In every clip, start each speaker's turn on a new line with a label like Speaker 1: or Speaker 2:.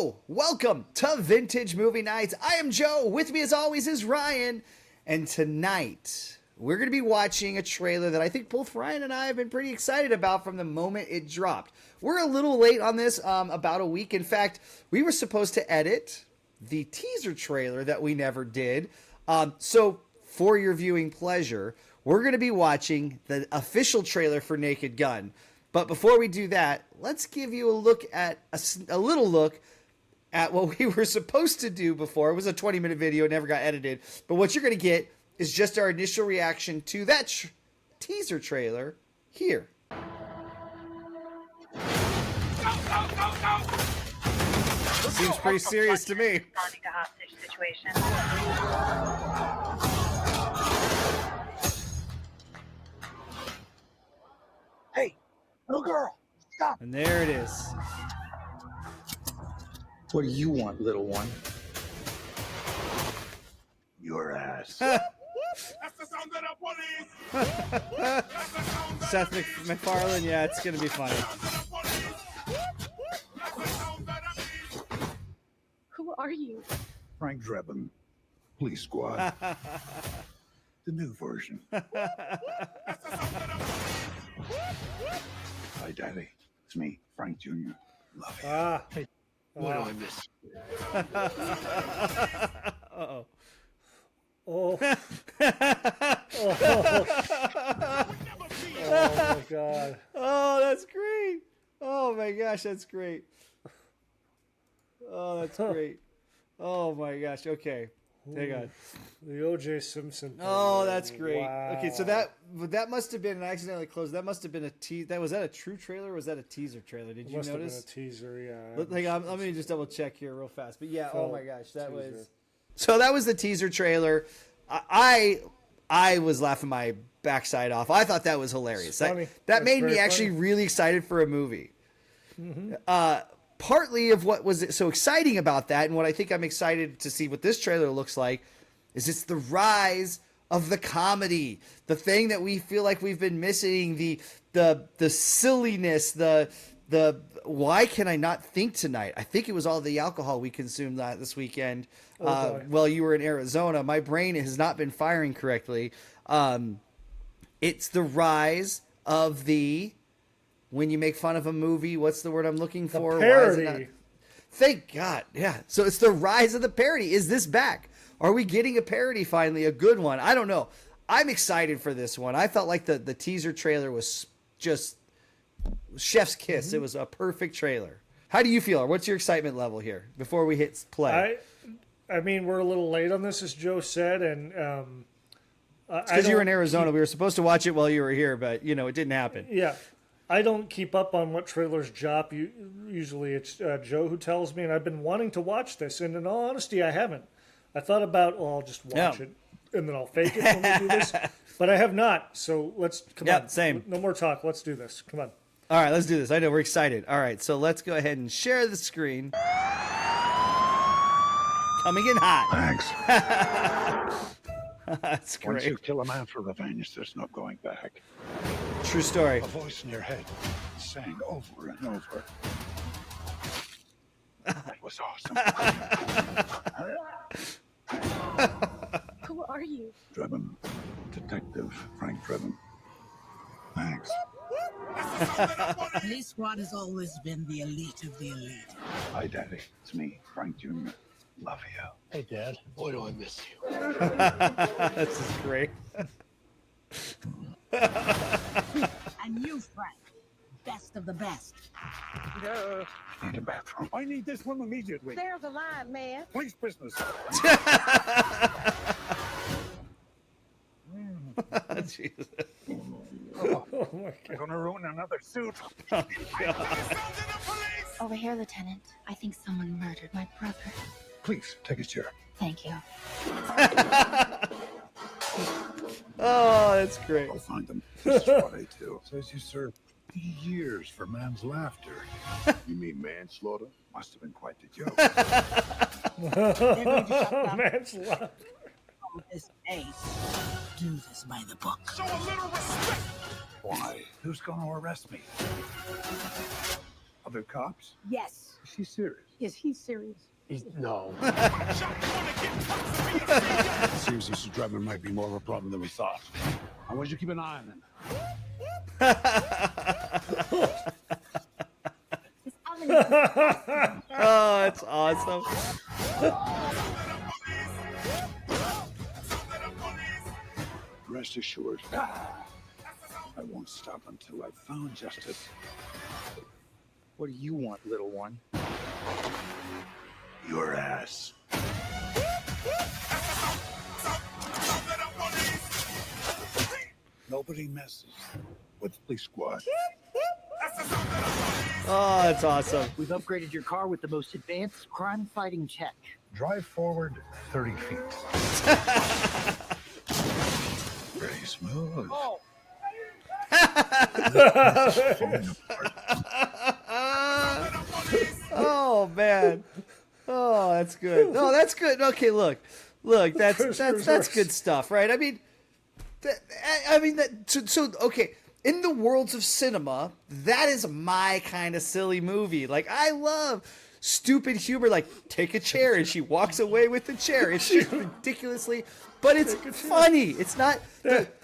Speaker 1: Hello, welcome to Vintage Movie Nights. I am Joe. With me as always is Ryan. And tonight, we're going to be watching a trailer that I think both Ryan and I have been pretty excited about from the moment it dropped. We're a little late on this, about a week. In fact, we were supposed to edit the teaser trailer that we never did. So for your viewing pleasure, we're going to be watching the official trailer for Naked Gun. But before we do that, let's give you a look at a little look at what we were supposed to do before. It was a 20-minute video, never got edited. But what you're going to get is just our initial reaction to that teaser trailer here. Seems pretty serious to me.
Speaker 2: Hey, little girl, stop.
Speaker 1: And there it is.
Speaker 2: What do you want, little one? Your ass.
Speaker 3: That's the sound of the police.
Speaker 1: Seth MacFarlane, yeah, it's going to be funny.
Speaker 4: Who are you?
Speaker 2: Frank Drebin, Police Squad. The new version. Hi, Daddy. It's me, Frank Jr. Love you.
Speaker 5: Hey, what do I miss?
Speaker 1: Uh-oh.
Speaker 5: Oh. Oh my God.
Speaker 1: Oh, that's great. Oh my gosh, that's great. Oh, that's great. Oh my gosh. Okay. Hang on.
Speaker 5: The O.J. Simpson thing.
Speaker 1: Oh, that's great.
Speaker 5: Wow.
Speaker 1: Okay, so that must have been an accidentally closed. That must have been a was that a true trailer or was that a teaser trailer? Did you
Speaker 5: Must
Speaker 1: notice?
Speaker 5: have been a teaser, yeah.
Speaker 1: Hang on, let me just double check here real fast. But yeah, oh my gosh, that
Speaker 5: teaser.
Speaker 1: was. So that was the teaser trailer. I was laughing my backside off. I thought that was hilarious. That made me actually really excited for a movie.
Speaker 5: Mm-hmm.
Speaker 1: Partly of what was so exciting about that, and what I think I'm excited to see what this trailer looks like, is it's the rise of the comedy, the thing that we feel like we've been missing, the silliness, the why can I not think tonight? I think it was all the alcohol we consumed this weekend. Well, you were in Arizona. My brain has not been firing correctly. It's the rise of the, when you make fun of a movie, what's the word I'm looking for?
Speaker 5: Parody.
Speaker 1: Why is it not? Thank God. Yeah. So it's the rise of the parody. Is this back? Are we getting a parody finally? A good one? I don't know. I'm excited for this one. I felt like the teaser trailer was just chef's kiss.
Speaker 5: Mm-hmm.
Speaker 1: It was a perfect trailer. How do you feel? What's your excitement level here before we hit play?
Speaker 5: I mean, we're a little late on this, as Joe said, and
Speaker 1: because you were in Arizona. We were supposed to watch it while you were here, but it didn't happen.
Speaker 5: Yeah. I don't keep up on what trailers drop. Usually it's Joe who tells me, and I've been wanting to watch this, and in all honesty, I haven't. I thought about, I'll just watch it, and then I'll fake it when we do this, but I have not, so let's, come on.
Speaker 1: Same.
Speaker 5: No more talk, let's do this, come on.
Speaker 1: All right, let's do this. I know, we're excited. All right, so let's go ahead and share the screen. Coming in hot.
Speaker 2: Thanks.
Speaker 1: That's great.
Speaker 2: Once you kill a man for revenge, there's no going back.
Speaker 1: True story.
Speaker 2: A voice in your head saying over and over, that was awesome.
Speaker 4: Who are you?
Speaker 2: Drebin, Detective Frank Drebin. Thanks.
Speaker 6: Police Squad has always been the elite of the elite.
Speaker 2: Hi, Daddy. It's me, Frank Jr. Love you.
Speaker 5: Hey, Dad.
Speaker 3: Boy, do I miss you.
Speaker 1: This is great.
Speaker 6: And you, Frank, best of the best.
Speaker 2: Need a bathroom.
Speaker 3: I need this one immediately.
Speaker 6: There's a line, man.
Speaker 3: Police business.
Speaker 1: Jesus.
Speaker 5: Oh my
Speaker 2: I'm
Speaker 5: God.
Speaker 2: gonna ruin another suit.
Speaker 1: Oh, God.
Speaker 4: Over here, Lieutenant. I think someone murdered my brother.
Speaker 2: Please, take a chair.
Speaker 4: Thank you.
Speaker 1: Oh, that's great.
Speaker 2: I'll find them. This is what I do. Says you served years for man's laughter. You mean manslaughter? Must have been quite the joke.
Speaker 6: They're going to shut down
Speaker 5: Manslaughter.
Speaker 6: this ace. Do this by the book.
Speaker 3: Show a little respect.
Speaker 2: Why? Who's gonna arrest me? A Other cops?
Speaker 6: Yes.
Speaker 2: Is she serious?
Speaker 6: Is he serious?
Speaker 7: No.
Speaker 2: Seems this driving might be more of a problem than we thought. I want you to keep an eye on him.
Speaker 6: This ominous.
Speaker 1: Oh, that's awesome.
Speaker 2: Rest assured, I won't stop until I've found justice.
Speaker 7: What do you want, little one?
Speaker 2: Your ass. Nobody messes with the police squad.
Speaker 1: Oh, that's awesome.
Speaker 7: We've upgraded your car with the most advanced crime-fighting tech.
Speaker 2: Drive forward 30 feet. Very smooth.
Speaker 7: Oh,
Speaker 1: Oh man. Oh, that's good. No, that's good. Okay, look, that's good stuff, right? I mean, okay. In the worlds of cinema, that is my kind of silly movie. Like, I love stupid humor, like take a chair and she walks away with the chair. It's just ridiculously, but it's funny. It's not.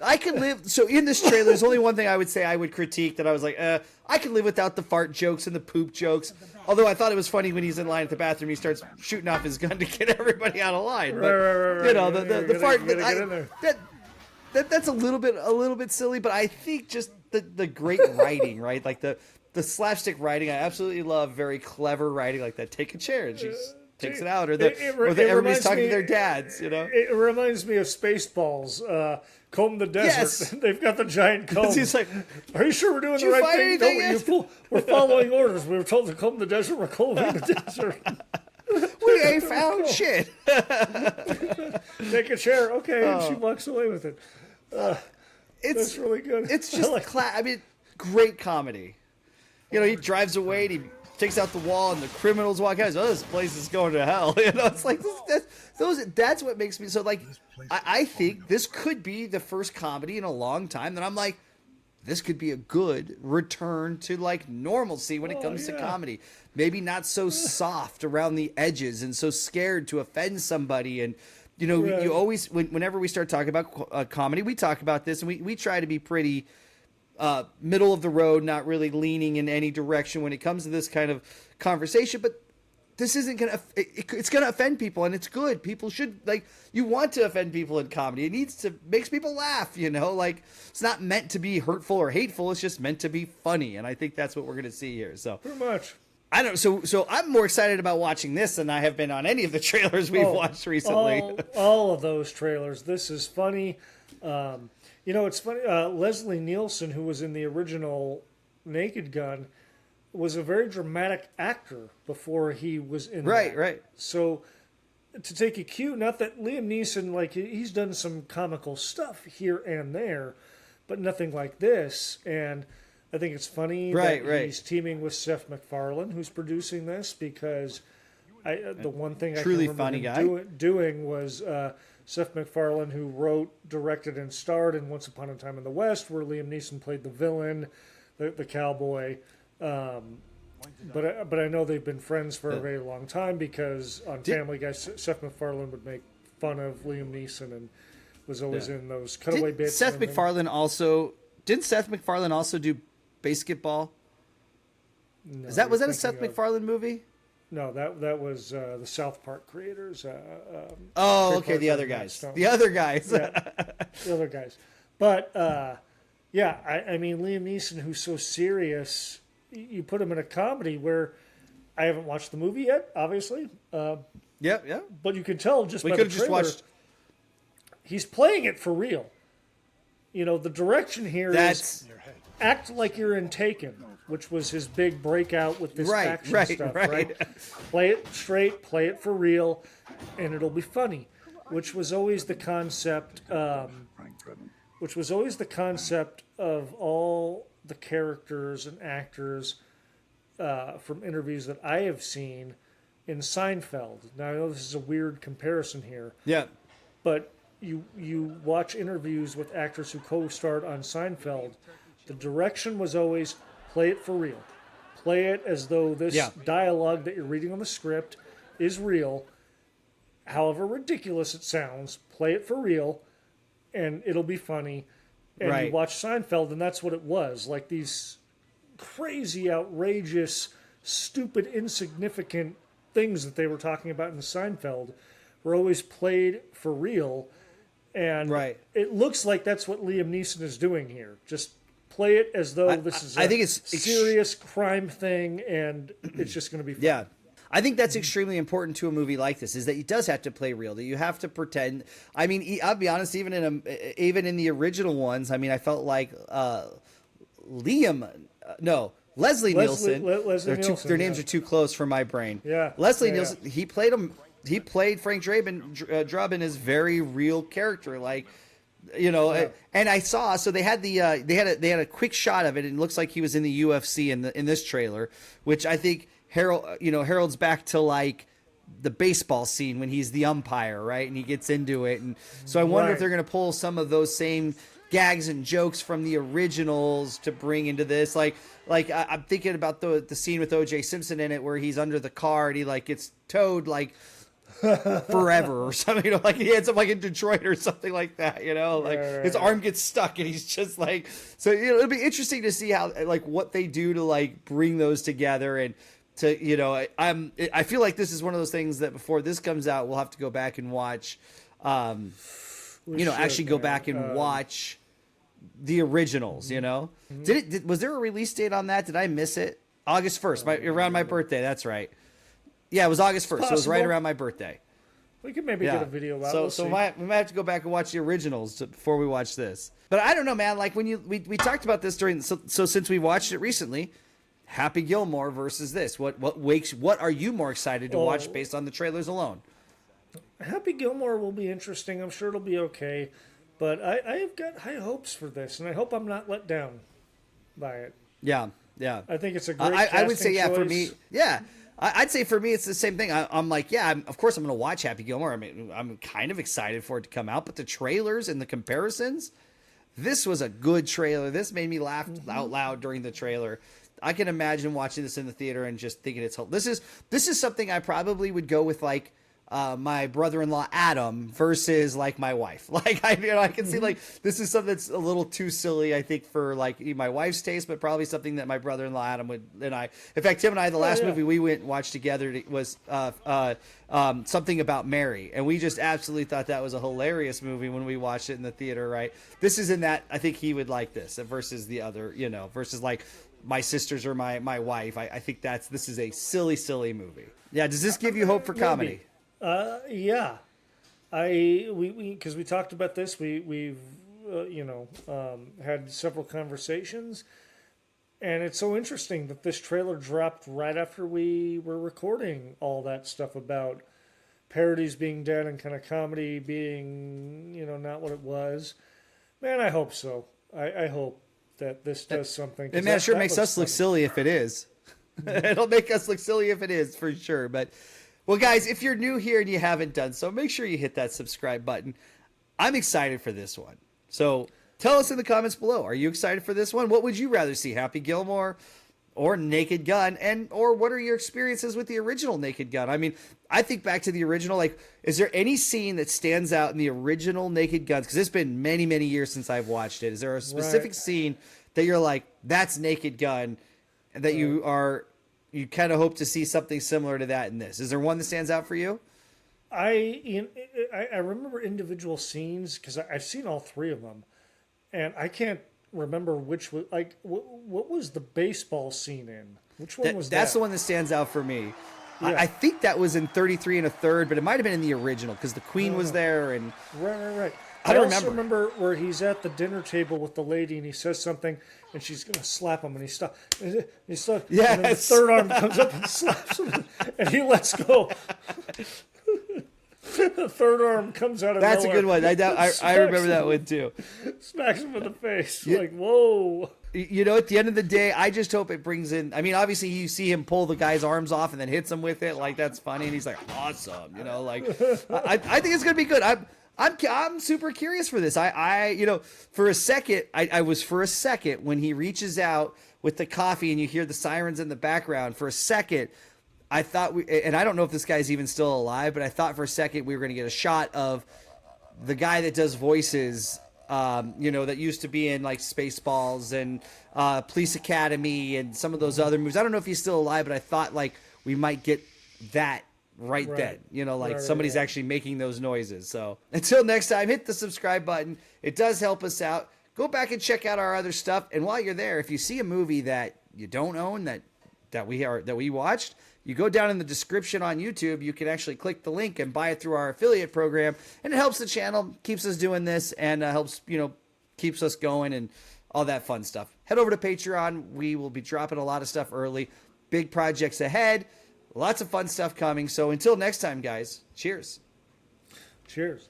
Speaker 1: I can live. So in this trailer, there's only one thing I would say I would critique that I was like, I can live without the fart jokes and the poop jokes. Although I thought it was funny when he's in line at the bathroom, he starts shooting off his gun to get everybody out of line. But
Speaker 5: Right.
Speaker 1: you know, the fart.
Speaker 5: Get in there.
Speaker 1: That's a little bit silly, but I think just the great writing, right? Like the slapstick writing, I absolutely love. Very clever writing, like that. Take a chair and she just takes it out, or everybody's
Speaker 5: reminds
Speaker 1: talking
Speaker 5: me-
Speaker 1: to their dads. You know,
Speaker 5: It reminds me of Spaceballs. Comb the desert.
Speaker 1: Yes.
Speaker 5: They've got the giant comb.
Speaker 1: he's like,
Speaker 5: Are you sure we're doing
Speaker 1: "Did
Speaker 5: the
Speaker 1: you
Speaker 5: right
Speaker 1: find
Speaker 5: thing?
Speaker 1: anything
Speaker 5: No,
Speaker 1: yet?"
Speaker 5: we're following orders. We were told to comb the desert. We're combing the desert.
Speaker 1: we ain't found shit.
Speaker 5: Take a chair. Okay, and she walks away with it.
Speaker 1: It's
Speaker 5: That's really good.
Speaker 1: It's
Speaker 5: I
Speaker 1: just
Speaker 5: like-
Speaker 1: I mean, great comedy. You know, he drives away and he takes out the wall and the criminals walk out. Oh, this place is going to hell. You know, it's like that's what makes me so like. I think this could be the first comedy in a long time that I'm like, this could be a good return to like normalcy when it comes to comedy. Maybe not so soft around the edges and so scared to offend somebody. And you know,
Speaker 5: Right.
Speaker 1: you always whenever we start talking about comedy, we talk about this and we try to be pretty middle of the road, not really leaning in any direction when it comes to this kind of conversation. But this isn't gonna. It's gonna offend people, and it's good. People should like. You want to offend people in comedy. It makes people laugh. You know, like it's not meant to be hurtful or hateful. It's just meant to be funny, and I think that's what we're gonna see here. So
Speaker 5: Pretty much.
Speaker 1: I don't. So I'm more excited about watching this than I have been on any of the trailers we've watched recently.
Speaker 5: All of those trailers. This is funny. You know, it's funny. Leslie Nielsen, who was in the original Naked Gun, was a very dramatic actor before he was in that.
Speaker 1: Right.
Speaker 5: So to take a cue, not that Liam Neeson, like he's done some comical stuff here and there, but nothing like this. And I think it's funny that he's teaming with Seth MacFarlane, who's producing this, because the one thing
Speaker 1: Truly
Speaker 5: I can
Speaker 1: funny
Speaker 5: remember
Speaker 1: guy.
Speaker 5: him doing was Seth MacFarlane, who wrote, directed, and starred in Once Upon a Time in the West, where Liam Neeson played the villain, the cowboy. But I know they've been friends for a very long time because on Family Guy, Seth MacFarlane would make fun of Liam Neeson and was always in those cutaway bits.
Speaker 1: Seth MacFarlane also do Basketball?
Speaker 5: No,
Speaker 1: Was
Speaker 5: you're
Speaker 1: that a
Speaker 5: thinking
Speaker 1: Seth
Speaker 5: of-
Speaker 1: MacFarlane movie?
Speaker 5: No, that was the South Park creators.
Speaker 1: Oh,
Speaker 5: Trey
Speaker 1: okay, the
Speaker 5: Parker
Speaker 1: other
Speaker 5: and Matt
Speaker 1: guys.
Speaker 5: Stone.
Speaker 1: The other guys.
Speaker 5: Yeah, the other guys. But I mean Liam Neeson, who's so serious, you put him in a comedy where I haven't watched the movie yet, obviously.
Speaker 1: Yeah.
Speaker 5: But you can tell just
Speaker 1: We
Speaker 5: by
Speaker 1: could
Speaker 5: the
Speaker 1: have just
Speaker 5: trailer,
Speaker 1: watched.
Speaker 5: he's playing it for real. You know, the direction here is
Speaker 1: That's
Speaker 5: act like you're in Taken, which was his big breakout with this action stuff, right? Play it straight, play it for real, and it'll be funny, which was always the concept. Which was always the concept of all the characters and actors from interviews that I have seen in Seinfeld. Now I know this is a weird comparison here,
Speaker 1: yeah.
Speaker 5: but you watch interviews with actors who co-starred on Seinfeld. The direction was always play it for real, Play it as though this
Speaker 1: Yeah.
Speaker 5: dialogue that you're reading on the script is real. However ridiculous it sounds, play it for real, and it'll be funny. And
Speaker 1: Right.
Speaker 5: you watch Seinfeld, and that's what it was. Like these crazy, outrageous, stupid, insignificant things that they were talking about in Seinfeld were always played for real. And
Speaker 1: Right.
Speaker 5: it looks like that's what Liam Neeson is doing here. Just play it as though this is
Speaker 1: I
Speaker 5: a
Speaker 1: think it's
Speaker 5: serious crime thing, and it's just going to be fun.
Speaker 1: Yeah. I think that's extremely important to a movie like this, is that it does have to play real, that you have to pretend. I mean, I'll be honest, even in the original ones, I mean, I felt like Leslie Nielsen.
Speaker 5: Leslie Nielsen,
Speaker 1: their names
Speaker 5: yeah.
Speaker 1: are too close for my brain.
Speaker 5: Yeah.
Speaker 1: Leslie
Speaker 5: Yeah,
Speaker 1: Nielsen, he played him. He played Frank Drabin in his very real character, like, you know.
Speaker 5: Yeah.
Speaker 1: And I saw, so they had they had a quick shot of it, and it looks like he was in the UFC in this trailer, which I think heralds back to like the baseball scene when he's the umpire, right? And he gets into it, and so I wonder if
Speaker 5: Right.
Speaker 1: they're going to pull some of those same gags and jokes from the originals to bring into this. Like I'm thinking about the scene with O.J. Simpson in it, where he's under the car and he like gets towed like forever or something, you know, like he ends up like in Detroit or something like that, you know, like his arm gets stuck and he's just like, so, you know, it'll be interesting to see how, like, what they do to like bring those together. And to, you know, I feel like this is one of those things that before this comes out, we'll have to go back and watch, actually go back and watch the originals, you know. Was there a release date on that? Did I miss it? August 1st, around my birthday. That's right. Yeah, it was August 1st. So it was right
Speaker 5: Possible.
Speaker 1: around my birthday.
Speaker 5: We could maybe get a video out.
Speaker 1: So
Speaker 5: We'll
Speaker 1: so
Speaker 5: see.
Speaker 1: we might have to go back and watch the originals before we watch this. But I don't know, man. Like when we talked about this so since we watched it recently, Happy Gilmore versus this. What are you more excited to watch based on the trailers alone?
Speaker 5: Happy Gilmore will be interesting. I'm sure it'll be okay. But I have got high hopes for this, and I hope I'm not let down by it.
Speaker 1: Yeah.
Speaker 5: I think it's a great
Speaker 1: I would say,
Speaker 5: casting
Speaker 1: for
Speaker 5: choice.
Speaker 1: me, yeah. I'd say for me, it's the same thing. I'm like, yeah, of course I'm going to watch Happy Gilmore. I mean, I'm kind of excited for it to come out, but the trailers and the comparisons, this was a good trailer. This made me laugh out loud during the trailer. I can imagine watching this in the theater and just thinking this is something I probably would go with, like, my brother-in-law Adam versus like my wife. Like I can see like this is something that's a little too silly, I think, for like my wife's taste, but probably something that my brother-in-law Adam would. And I, in fact, Tim and I, the last movie we went and watched together was Something About Mary, and we just absolutely thought that was a hilarious movie when we watched it in the theater. Right, this is in that. I think he would like this versus the other, versus like My Sisters or my wife. I think this is a silly movie. Yeah, does this give you hope for comedy?
Speaker 5: Yeah, because we talked about this. We've had several conversations, and it's so interesting that this trailer dropped right after we were recording all that stuff about parodies being dead and kind of comedy being not what it was. Man, I hope so. I hope that this does something.
Speaker 1: And that sure makes us look silly if it is. It'll make us look silly if it is, for sure. But well, guys, if you're new here and you haven't done so, make sure you hit that subscribe button. I'm excited for this one. So tell us in the comments below. Are you excited for this one? What would you rather see, Happy Gilmore or Naked Gun? Or what are your experiences with the original Naked Gun? I mean, I think back to the original. Like, is there any scene that stands out in the original Naked Guns? Because it's been many, many years since I've watched it. Is there a specific scene that you're like, that's Naked Gun, and that you kind of hope to see something similar to that in this? Is there one that stands out for you?
Speaker 5: I remember individual scenes because I've seen all three of them, and I can't remember which was like what was the baseball scene in? Which one was that?
Speaker 1: That's the one that stands out for me.
Speaker 5: Yeah.
Speaker 1: I think that was in 33 1/3, but it might have been in the original because the Queen was there. And
Speaker 5: Right.
Speaker 1: I don't
Speaker 5: also remember where he's at the dinner table with the lady and he says something and she's going to slap him and he stops. Yes. And then the third arm comes up and slaps him and he lets go. The third arm comes out of
Speaker 1: That's
Speaker 5: nowhere.
Speaker 1: a good one. I remember that one too.
Speaker 5: Smacks him in the face. Like, whoa.
Speaker 1: At the end of the day, I just hope it brings in. I mean, obviously, you see him pull the guy's arms off and then hits him with it. Like, that's funny. And he's like, awesome. I think it's going to be good. I'm super curious for this. For a second, I was for a second when he reaches out with the coffee and you hear the sirens in the background. For a second, I thought and I don't know if this guy's even still alive, but I thought for a second we were going to get a shot of the guy that does voices, that used to be in like Spaceballs and Police Academy and some of those other movies. I don't know if he's still alive, but I thought like we might get that right then. Somebody's actually making those noises. So until next time, hit the subscribe button. It does help us out. Go back and check out our other stuff. And while you're there, if you see a movie that you don't own that we watched, you go down in the description on YouTube, you can actually click the link and buy it through our affiliate program. And it helps the channel, keeps us doing this, and helps, keeps us going and all that fun stuff. Head over to Patreon. We will be dropping a lot of stuff early. Big projects ahead. Lots of fun stuff coming. So until next time, guys, cheers.
Speaker 5: Cheers.